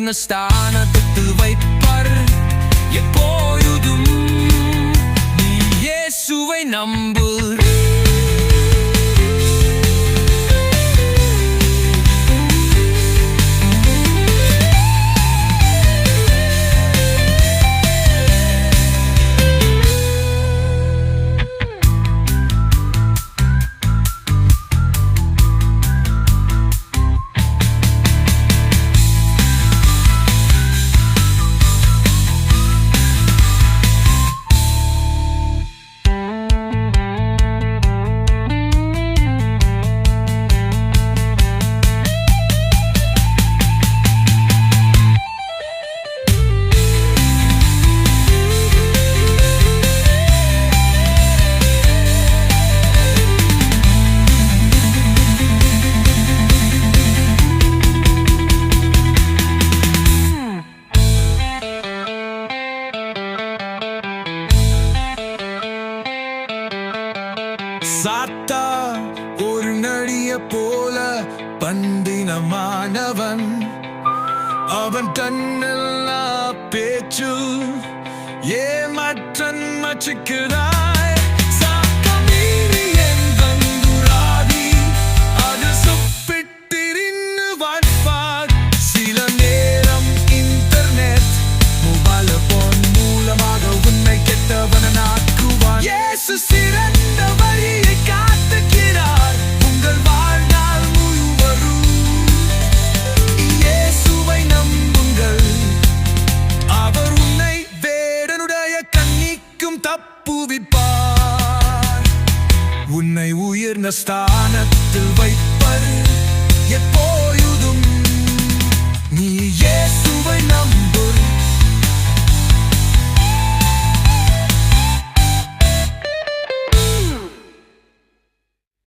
உயர்ந்த ஸ்தானத்தில் வைப்பார் எப்பொழுதும். நீ இயேசுவை நம்பு. சாத்தா ஒரு நடிய போல பந்தினமானவன். அவன் தன்னெல்லா பேச்சு ஏமாற்றன் மச்சிக்கிறாய். சில நேரம் இன்டர்நெட் மொபைல் போன் மூலமாக உன்னை கெட்டவனாக்குவான். இயேசு சிறந்த வழியை காட்டுகிறார் உங்கள் வாழ்நாள் முழுவதும். இயேசுவை நம்புங்கள், அவர் உன்னை வேடனுடைய கண்ணிக்கும் தப்புவிப்பார். உன்னை உயர்ந்த ஸ்தானத்தில் வைப்பர் எப்பொழுதும். நீ இயேசுவை நம்பு.